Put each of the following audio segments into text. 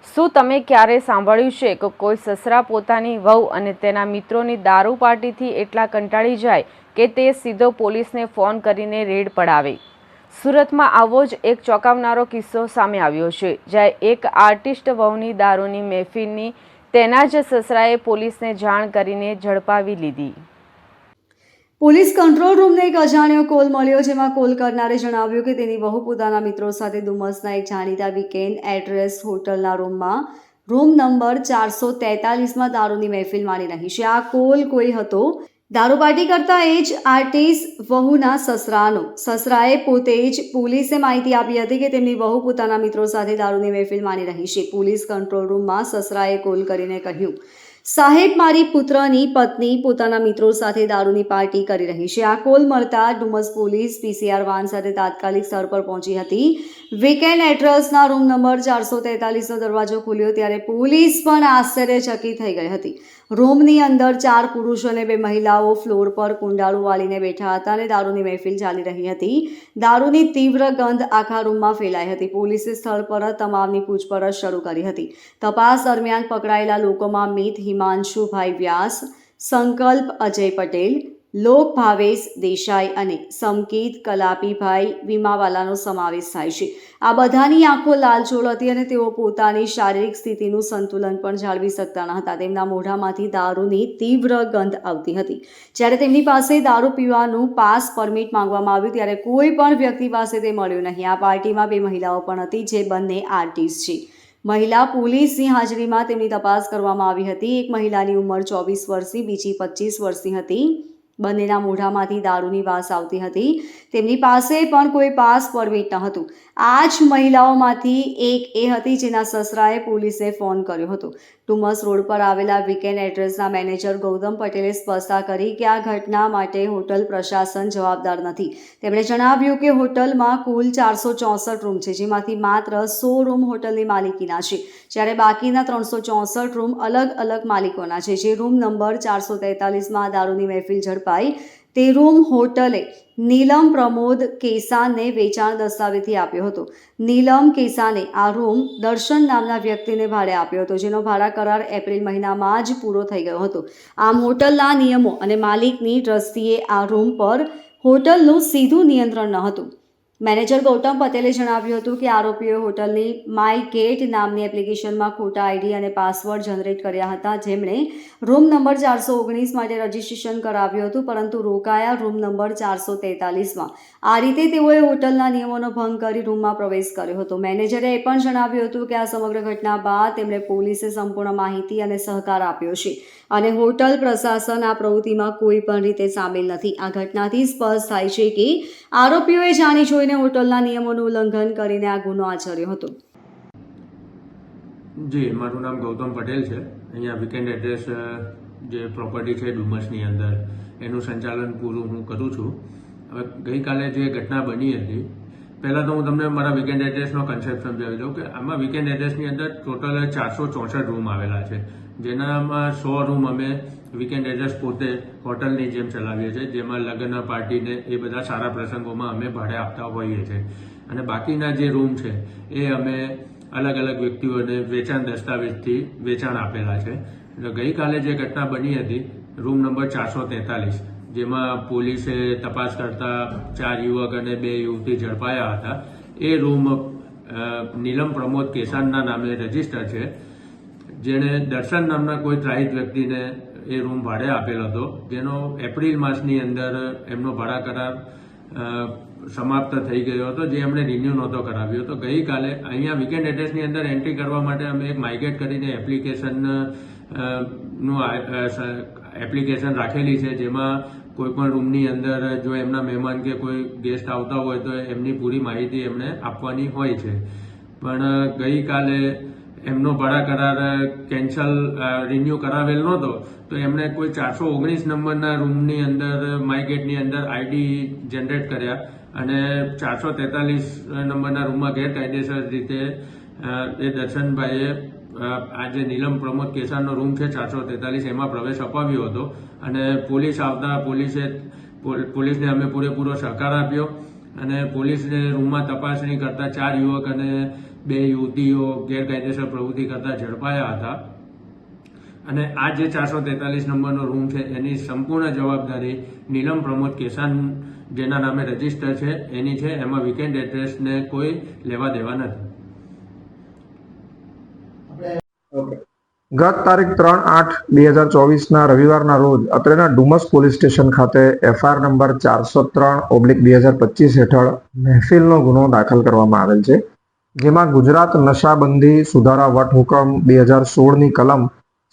શું તમે ક્યારે સાંભળ્યું છે કે કોઈ સસરા પોતાની વહુ અને તેના મિત્રોની દારૂ પાર્ટીથી એટલા કંટાળી જાય કે તે સીધો પોલીસને ફોન કરીને રેડ પડાવે? સુરતમાં આવો જ એક ચોંકાવનારો કિસ્સો સામે આવ્યો છે, જ્યાં એક આર્ટિસ્ટ વહુની દારૂની મહેફિલની તેના જ સસરાએ પોલીસને જાણ કરીને ઝડપાવી લીધી. પોલીસ કંટ્રોલ રૂમને એક અજાણ્યો કોલ મળ્યો, જેમાં કોલ કરનારે જણાવ્યું કે તેની વહુ પોતાના મિત્રો સાથે ડુમસના એક જાણીતા વીકેન્ડ એડ્રેસ હોટલના રૂમ નંબર 443માં દારૂની મહેફિલ માણી રહી છે. આ કોલ કોઈ હતો દારૂ પાર્ટી કરતા એ જ આર્ટિસ્ટ વહુના સસરાનો. સસરાએ પોતે જ પોલીસે માહિતી આપી હતી કે તેમની વહુ પોતાના મિત્રો સાથે દારૂની મહેફિલ માણી રહી છે. પોલીસ કંટ્રોલ રૂમમાં સસરાએ કોલ કરીને કહ્યું, સાહેબ, મારી પુત્રની પત્ની પોતાના મિત્રો સાથે દારૂની પાર્ટી કરી રહી છે. આ કોલ મળતા ડુમસ પોલીસ પીસીઆર વાન સાથે તાત્કાલિક સ્થળ પર પહોંચી હતી. વીકેન્ડ એડ્રેસના રૂમ નંબર 443નો દરવાજો ખોલ્યો ત્યારે પોલીસ પણ આશ્ચર્યચકિત થઈ ગઈ હતી. રૂમની અંદર 4 પુરુષો અને 2 મહિલાઓ ફ્લોર પર કુંડાળું વાળીને બેઠા હતા અને દારૂની મહેફિલ ચાલી રહી હતી. દારૂની તીવ્ર ગંધ આખા રૂમમાં ફેલાઈ હતી. પોલીસે સ્થળ પર જ તમામની પૂછપરછ શરૂ કરી હતી. તપાસ દરમિયાન પકડાયેલા લોકોમાં મિત હિમાંશુભાઈ વ્યાસ, સંકલ્પ અજય પટેલ, લોક ભાવેશ દેસાઈ અને સમકીત કલાપીભાઈ વીમાવાલાનો સમાવેશ થાય છે. આ બધાની આંખો લાલચોળ હતી અને તેઓ પોતાની શારીરિક સ્થિતિનું સંતુલન પણ જાળવી શકતા ન હતા. તેમના મોઢામાંથી દારૂની તીવ્ર ગંધ આવતી હતી. જ્યારે તેમની પાસે દારૂ પીવાનું પાસ પરમિટ માંગવામાં આવ્યું ત્યારે કોઈ પણ વ્યક્તિ પાસે તે મળ્યું નહીં. આ પાર્ટીમાં 2 મહિલાઓ પણ હતી, જે બંને આર્ટિસ્ટ છે. મહિલા પોલીસની હાજરીમાં તેમની તપાસ કરવામાં આવી હતી. એક મહિલાની ઉંમર 24 વર્ષની, બીજી 25 વર્ષની હતી. બંનેના મોઢામાંથી દારૂની વાસ આવતી હતી. તેમની પાસે પણ કોઈ પાસ પરમિટ ન હતું. આ જ મહિલાઓમાંથી એક એ હતી જેના સસરાએ પોલીસને ફોન કર્યો હતો. ડુમસ રોડ પર આવેલા વીકેન્ડ એડ્રેસના મેનેજર ગૌતમ પટેલે સ્પષ્ટતા કરી કે આ ઘટના માટે હોટલ પ્રશાસન જવાબદાર નથી. તેમણે જણાવ્યું કે હોટલમાં કુલ 464 રૂમ છે, જેમાંથી માત્ર 100 રૂમ હોટલની માલિકીના છે, જ્યારે બાકીના 364 રૂમ અલગ અલગ માલિકોના છે. જે રૂમ નંબર 443માં દારૂની મહેફિલ ઝડપાઈ તે રૂમ હોટલે નીલમ પ્રમોદ કેસાનને વેચાણ દસ્તાવેજથી આપ્યો હતો. નીલમ કેસાને આ રૂમ દર્શન નામના વ્યક્તિને ભાડે આપ્યો હતો, જેનો ભાડા કરાર એપ્રિલ મહિનામાં જ પૂરો થઈ ગયો હતો. આમ હોટલના નિયમો અને માલિકની દ્રષ્ટિએ આ રૂમ પર હોટલનું સીધું નિયંત્રણ ન હતું. મેનેજર ગૌતમ પટેલે જણાવ્યું હતું કે આરોપીઓએ હોટલની માય ગેટ નામની એપ્લિકેશનમાં ખોટા આઈડી અને પાસવર્ડ જનરેટ કર્યા હતા, જેમણે રૂમ નંબર 419 માટે રજીસ્ટ્રેશન કરાવ્યું હતું, પરંતુ રોકાયા રૂમ નંબર 443માં. આ રીતે તેઓએ હોટલના નિયમોનો ભંગ કરી રૂમમાં પ્રવેશ કર્યો હતો. મેનેજરે એ પણ જણાવ્યું હતું કે આ સમગ્ર ઘટના બાદ તેમણે પોલીસે સંપૂર્ણ માહિતી અને સહકાર આપ્યો છે અને હોટલ પ્રશાસન આ પ્રવૃત્તિમાં કોઈ પણ રીતે સામેલ નથી. આ ઘટનાથી સ્પષ્ટ થાય છે કે આરોપીઓએ જાણી જોઈને હોટલના નિયમોનું ઉલ્લંઘન કરીને આ ગુનો આચર્યો હતો. જી, મારું નામ ગૌતમ પટેલ છે. અહીંયા વીકેન્ડ એડ્રેસ જે પ્રોપર્ટી છે ડુમસની અંદર, એનું સંચાલન પૂરું હું કરું છું. હવે ગઈકાલે જે ઘટના બની હતી, પહેલાં તો હું તમને મારા વીકેન્ડ એડ્રેસનો કન્સેપ્ટ સમજાવી દઉં કે આમાં વીકેન્ડ એડ્રેસની અંદર ટોટલ 464 રૂમ આવેલા છે, જેનામાં 100 રૂમ અમે વીકેન્ડ એડ્રેસ પોતે હોટલની જેમ ચલાવીએ છીએ, જેમાં લગ્ન પાર્ટીને એ બધા સારા પ્રસંગોમાં અમે ભાડે આપતા હોઈએ છીએ. અને બાકીના જે રૂમ છે એ અમે અલગ અલગ વ્યક્તિઓને વેચાણ દસ્તાવેજથી વેચાણ આપેલા છે. એટલે ગઈકાલે જે ઘટના બની હતી રૂમ નંબર 443, જેમાં પોલીસે તપાસ કરતા 4 યુવક અને 2 યુવતી ઝડપાયા હતા. એ રૂમ નીલમ પ્રમોદ કેસાનના નામે રજીસ્ટર છે, જેણે દર્શન નામના કોઈ ત્રાહિત વ્યક્તિને એ રૂમ ભાડે આપેલો હતો, જેનો એપ્રિલ માસની અંદર એમનો ભાડા કરાર સમાપ્ત થઈ ગયો હતો, જે એમણે રિન્યુ નહોતો કરાવ્યો હતો. ગઈકાલે અહીંયા વીકેન્ડ એડ્રેસની અંદર એન્ટ્રી કરવા માટે અમે એક માયગેટ કરીને એપ્લિકેશન રાખેલી છે, જેમાં કોઈ પણ રૂમની અંદર જો એમના મહેમાન કે કોઈ ગેસ્ટ આવતા હોય તો એમની પૂરી માહિતી એમણે આપવાની હોય છે. પણ ગઈકાલે એમનો ભાડા કરાર કેન્સલ રિન્યુ કરાવેલ નહોતો, તો એમણે કોઈ 419 નંબરના રૂમની અંદર માયગેટની અંદર આઈડી જનરેટ કર્યા અને 443 નંબરના રૂમમાં ગેરકાયદેસર રીતે એ દર્શનભાઈએ આ જે નીલમ પ્રમોદ કેસાનનો રૂમ છે 443, એમાં પ્રવેશ અપાવ્યો હતો. અને પોલીસ આવતા પોલીસને અમે પૂરેપૂરો સહકાર આપ્યો અને પોલીસને રૂમમાં તપાસણી કરતા 4 યુવક અને 2 યુવતીઓ ગેરકાયદેસર પ્રવૃત્તિ કરતા ઝડપાયા હતા અને આ જે 443 નંબરનો રૂમ છે એની સંપૂર્ણ જવાબદારી નીલમ પ્રમોદ કેસાન જેના નામે રજીસ્ટર છે એની છે. એમાં વીકેન્ડ એડ્રેસને કોઈ લેવા દેવા નથી. ગત તારીખ 3/8/2024ના રવિવારના રોજ અત્રેના ડુમસ પોલીસ સ્ટેશન ખાતે FIR નંબર 403/2025 હેઠળ મહેફિલનો ગુનો દાખલ કરવામાં આવેલ છે, જેમાં ગુજરાત નશાબંધી સુધારા વટહુકમ 2016ની કલમ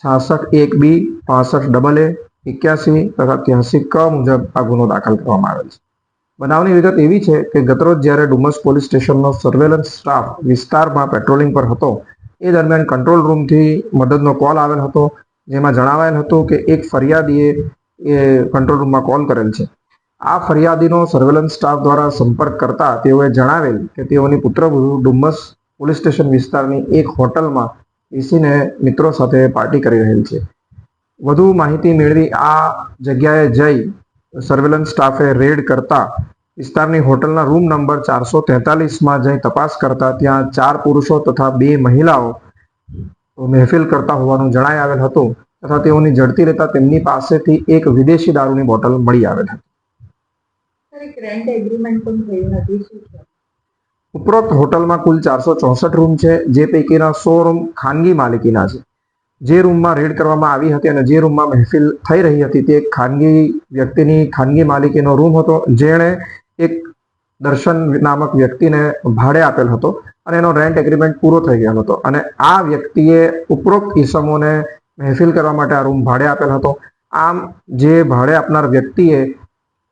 66(1)B, 65AA, 81 તથા 83 ક મુજબ આ ગુનો દાખલ કરવામાં આવેલ છે. બનાવની વિગત એવી છે કે ગતરોજ જ્યારે ડુમસ પોલીસ સ્ટેશનનો સર્વેલન્સ સ્ટાફ વિસ્તારમાં પેટ્રોલિંગ પર હતો એ દરમિયાન કંટ્રોલ રૂમથી મદદનો કોલ આવેલ હતો, જેમાં જણાવાયેલ હતું કે એક ફરિયાદીએ કંટ્રોલ રૂમમાં કોલ કરેલ છે. આ ફરિયાદીનો સર્વેલન્સ સ્ટાફ દ્વારા સંપર્ક કરતા તેઓએ જણાવેલ કે તેઓની પુત્રવધુ ડુમસ પોલીસ સ્ટેશન વિસ્તારની એક હોટલમાં બેસીને મિત્રો સાથે પાર્ટી કરી રહેલ છે. વધુ માહિતી મેળવી આ જગ્યાએ જઈ સર્વેલન્સ સ્ટાફે રેડ કરતા વિસ્તારની હોટલના રૂમ નંબર 443માં જઈ તપાસ કરતા ત્યાં 4 પુરુષો તથા 2 મહિલાઓ મહેફિલ કરતા હોવાનું જણાઈ આવેલ હતું તથા તેઓની ઝડપી લેતા તેમની પાસેથી એક વિદેશી દારૂની બોટલ મળી આવેલ હતી. ઉપરોક્ત હોટલમાં કુલ 464 રૂમ છે, જે પૈકીના 100 રૂમ ખાનગી માલિકીના છે. જે રૂમમાં રેડ કરવામાં આવી હતી અને જે રૂમમાં મહેફિલ થઈ રહી હતી તે એક ખાનગી વ્યક્તિની ખાનગી માલિકીનો રૂમ હતો, જેણે એક દર્શન નામક વ્યક્તિને ભાડે આપેલ હતો અને એનો રેન્ટ એગ્રીમેન્ટ પૂરો થઈ ગયો હતો અને આ વ્યક્તિએ ઉપરોક્ત ઈસમોને મહેફિલ કરવા માટે આ રૂમ ભાડે આપેલ હતો. આમ જે ભાડે આપનાર વ્યક્તિએ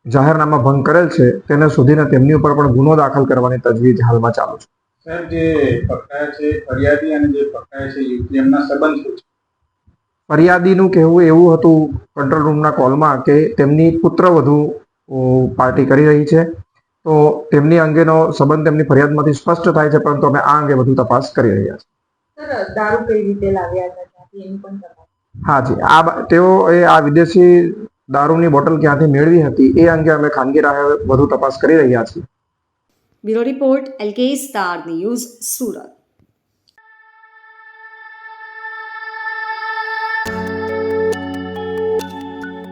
જાહેરનામા ભંગ કરેલ છે તેને શોધીને તેમની ઉપર પણ ગુનો દાખલ કરવાની તજવીજ હાલમાં ચાલુ છે. સાહેબ, જે પકડાયા છે ફરિયાદી અને જે પકડાયા છે યુવતી, એમના સંબંધ શું છે? ફરિયાદીનું કહેવું એવું હતું કંટ્રોલ રૂમના કોલમાં કે તેમની પુત્રવધુ પાર્ટી કરી રહી છે, તો તેમની અંગેનો સંબંધ તેમની ફરિયાદમાંથી સ્પષ્ટ થાય છે, પરંતુ અમે આ અંગે વધુ તપાસ કરી રહ્યા છીએ. સર, દારૂ કઈ રીતે લાવ્યા હતા ત્યાંથી એની પણ તપાસ? હા જી, તેઓએ આ વિદેશી દારૂની બોટલ ક્યાંથી મેળવી હતી એ અંગે અમે ખાનગી રાહે વધુ તપાસ કરી રહ્યા છીએ. Bureau report LK star news, Surat.